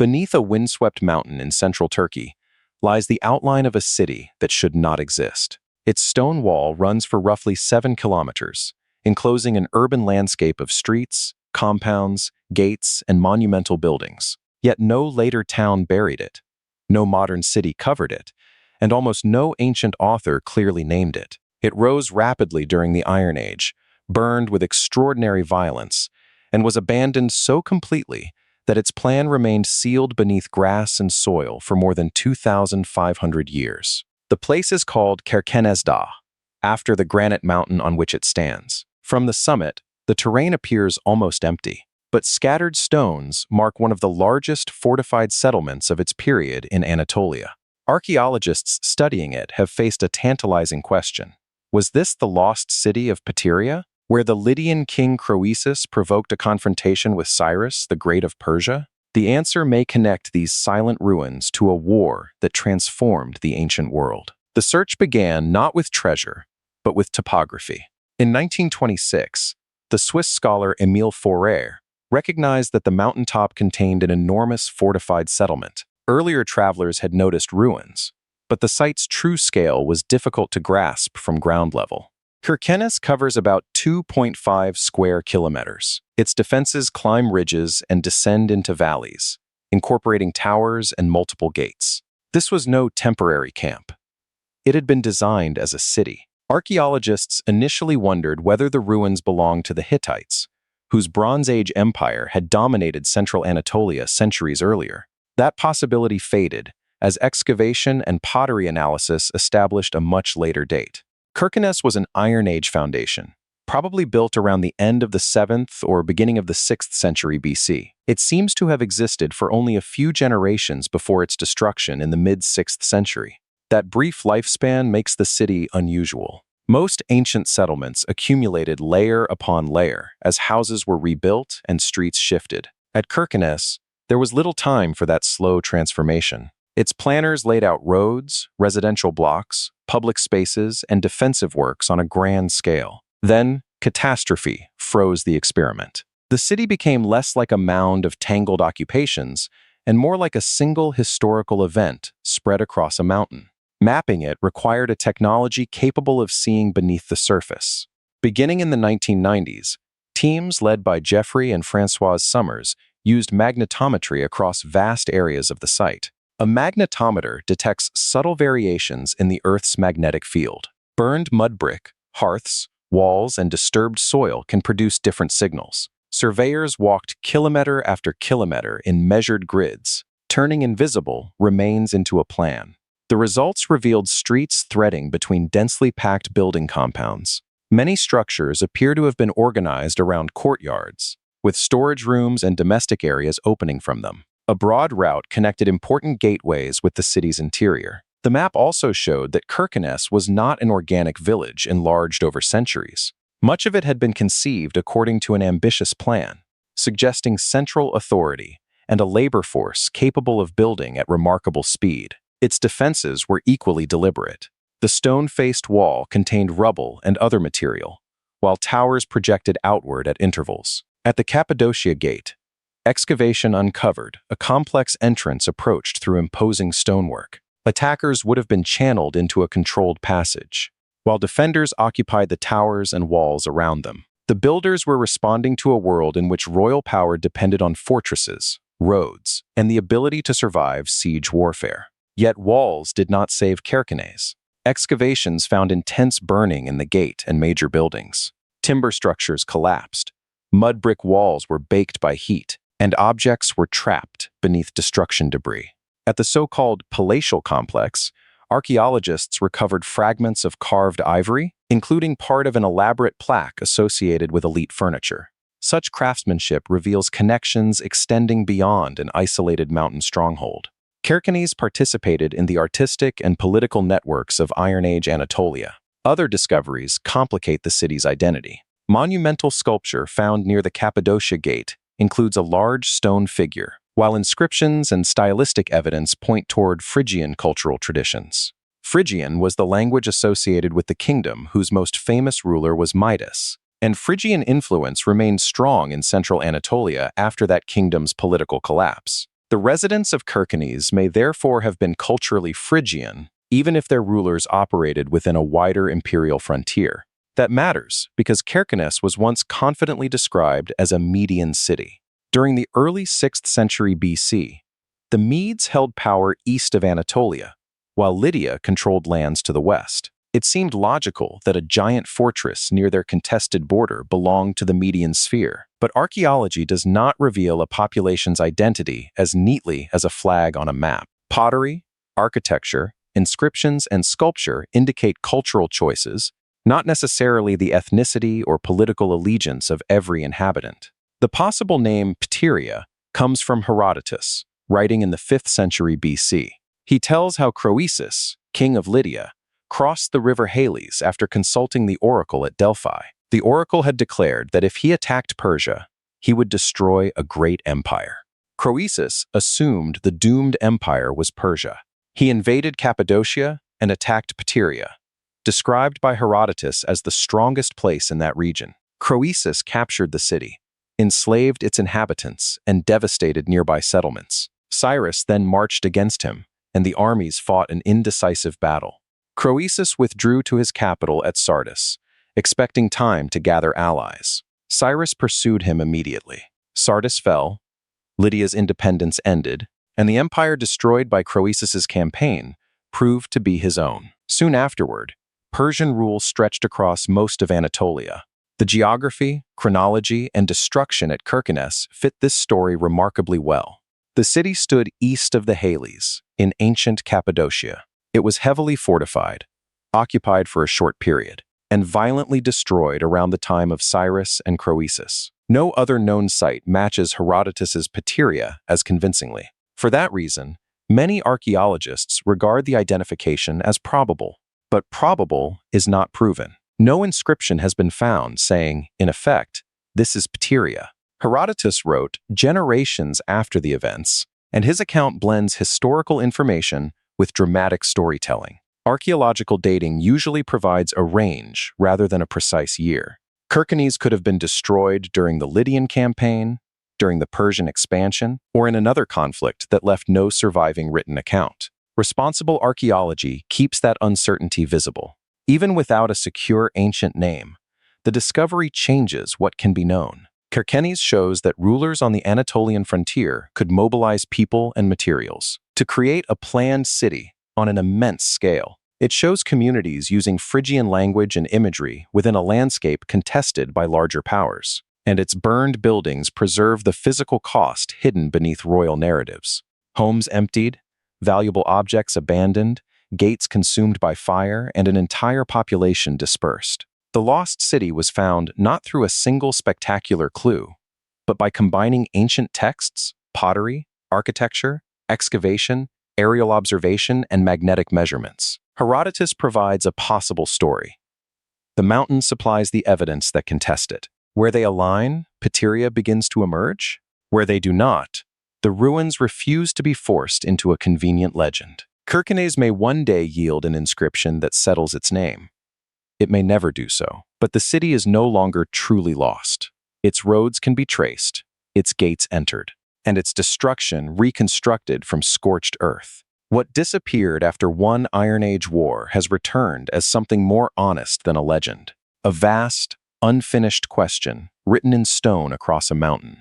Beneath a windswept mountain in central Turkey lies the outline of a city that should not exist. Its stone wall runs for roughly 7 kilometers, enclosing an urban landscape of streets, compounds, gates, and monumental buildings. Yet no later town buried it, no modern city covered it, and almost no ancient author clearly named it. It rose rapidly during the Iron Age, burned with extraordinary violence, and was abandoned so completely that its plan remained sealed beneath grass and soil for more than 2,500 years. The place is called Kerkenes Dağ, after the granite mountain on which it stands. From the summit, the terrain appears almost empty, but scattered stones mark one of the largest fortified settlements of its period in Anatolia. Archaeologists studying it have faced a tantalizing question. Was this the lost city of Pteria, where the Lydian king Croesus provoked a confrontation with Cyrus the Great of Persia? The answer may connect these silent ruins to a war that transformed the ancient world. The search began not with treasure, but with topography. In 1926, the Swiss scholar Émile Fourier recognized that the mountaintop contained an enormous fortified settlement. Earlier travelers had noticed ruins, but the site's true scale was difficult to grasp from ground level. Kerkenes covers about 2.5 square kilometers. Its defenses climb ridges and descend into valleys, incorporating towers and multiple gates. This was no temporary camp. It had been designed as a city. Archaeologists initially wondered whether the ruins belonged to the Hittites, whose Bronze Age empire had dominated central Anatolia centuries earlier. That possibility faded as excavation and pottery analysis established a much later date. Kerkenes was an Iron Age foundation, probably built around the end of the 7th or beginning of the 6th century BC. It seems to have existed for only a few generations before its destruction in the mid-6th century. That brief lifespan makes the city unusual. Most ancient settlements accumulated layer upon layer as houses were rebuilt and streets shifted. At Kerkenes, there was little time for that slow transformation. Its planners laid out roads, residential blocks, public spaces, and defensive works on a grand scale. Then, catastrophe froze the experiment. The city became less like a mound of tangled occupations and more like a single historical event spread across a mountain. Mapping it required a technology capable of seeing beneath the surface. Beginning in the 1990s, teams led by Jeffrey and Françoise Summers used magnetometry across vast areas of the site. A magnetometer detects subtle variations in the Earth's magnetic field. Burned mud brick, hearths, walls, and disturbed soil can produce different signals. Surveyors walked kilometer after kilometer in measured grids, turning invisible remains into a plan. The results revealed streets threading between densely packed building compounds. Many structures appear to have been organized around courtyards, with storage rooms and domestic areas opening from them. A broad route connected important gateways with the city's interior. The map also showed that Kerkenes was not an organic village enlarged over centuries. Much of it had been conceived according to an ambitious plan, suggesting central authority and a labor force capable of building at remarkable speed. Its defenses were equally deliberate. The stone-faced wall contained rubble and other material, while towers projected outward at intervals. At the Cappadocia Gate, excavation uncovered a complex entrance approached through imposing stonework. Attackers would have been channeled into a controlled passage, while defenders occupied the towers and walls around them. The builders were responding to a world in which royal power depended on fortresses, roads, and the ability to survive siege warfare. Yet walls did not save Kerkenes. Excavations found intense burning in the gate and major buildings. Timber structures collapsed. Mud brick walls were baked by heat, and objects were trapped beneath destruction debris. At the so-called palatial complex, archaeologists recovered fragments of carved ivory, including part of an elaborate plaque associated with elite furniture. Such craftsmanship reveals connections extending beyond an isolated mountain stronghold. Kerkenes participated in the artistic and political networks of Iron Age Anatolia. Other discoveries complicate the city's identity. Monumental sculpture found near the Cappadocia Gate includes a large stone figure, while inscriptions and stylistic evidence point toward Phrygian cultural traditions. Phrygian was the language associated with the kingdom whose most famous ruler was Midas, and Phrygian influence remained strong in central Anatolia after that kingdom's political collapse. The residents of Kirkenes may therefore have been culturally Phrygian, even if their rulers operated within a wider imperial frontier. That matters because Kirkenes was once confidently described as a Median city. During the early 6th century BC, the Medes held power east of Anatolia, while Lydia controlled lands to the west. It seemed logical that a giant fortress near their contested border belonged to the Median sphere, but archaeology does not reveal a population's identity as neatly as a flag on a map. Pottery, architecture, inscriptions, and sculpture indicate cultural choices, not necessarily the ethnicity or political allegiance of every inhabitant. The possible name Pteria comes from Herodotus, writing in the 5th century BC. He tells how Croesus, king of Lydia, crossed the river Halys after consulting the oracle at Delphi. The oracle had declared that if he attacked Persia, he would destroy a great empire. Croesus assumed the doomed empire was Persia. He invaded Cappadocia and attacked Pteria, described by Herodotus as the strongest place in that region. Croesus captured the city, enslaved its inhabitants, and devastated nearby settlements. Cyrus then marched against him, and the armies fought an indecisive battle. Croesus withdrew to his capital at Sardis, expecting time to gather allies. Cyrus pursued him immediately. Sardis fell, Lydia's independence ended, and the empire destroyed by Croesus's campaign proved to be his own. Soon afterward, Persian rule stretched across most of Anatolia. The geography, chronology, and destruction at Kirkenes fit this story remarkably well. The city stood east of the Halys, in ancient Cappadocia. It was heavily fortified, occupied for a short period, and violently destroyed around the time of Cyrus and Croesus. No other known site matches Herodotus's Pteria as convincingly. For that reason, many archaeologists regard the identification as probable, but probable is not proven. No inscription has been found saying, in effect, this is Pteria. Herodotus wrote generations after the events, and his account blends historical information with dramatic storytelling. Archaeological dating usually provides a range rather than a precise year. Kirkenes could have been destroyed during the Lydian campaign, during the Persian expansion, or in another conflict that left no surviving written account. Responsible archaeology keeps that uncertainty visible. Even without a secure ancient name, the discovery changes what can be known. Kirkenes shows that rulers on the Anatolian frontier could mobilize people and materials to create a planned city on an immense scale. It shows communities using Phrygian language and imagery within a landscape contested by larger powers. And its burned buildings preserve the physical cost hidden beneath royal narratives. Homes emptied, valuable objects abandoned, gates consumed by fire, and an entire population dispersed. The lost city was found not through a single spectacular clue, but by combining ancient texts, pottery, architecture, excavation, aerial observation, and magnetic measurements. Herodotus provides a possible story. The mountain supplies the evidence that can test it. Where they align, Pteria begins to emerge. Where they do not, the ruins refuse to be forced into a convenient legend. Kirkenes may one day yield an inscription that settles its name. It may never do so, but the city is no longer truly lost. Its roads can be traced, its gates entered, and its destruction reconstructed from scorched earth. What disappeared after one Iron Age war has returned as something more honest than a legend. A vast, unfinished question written in stone across a mountain.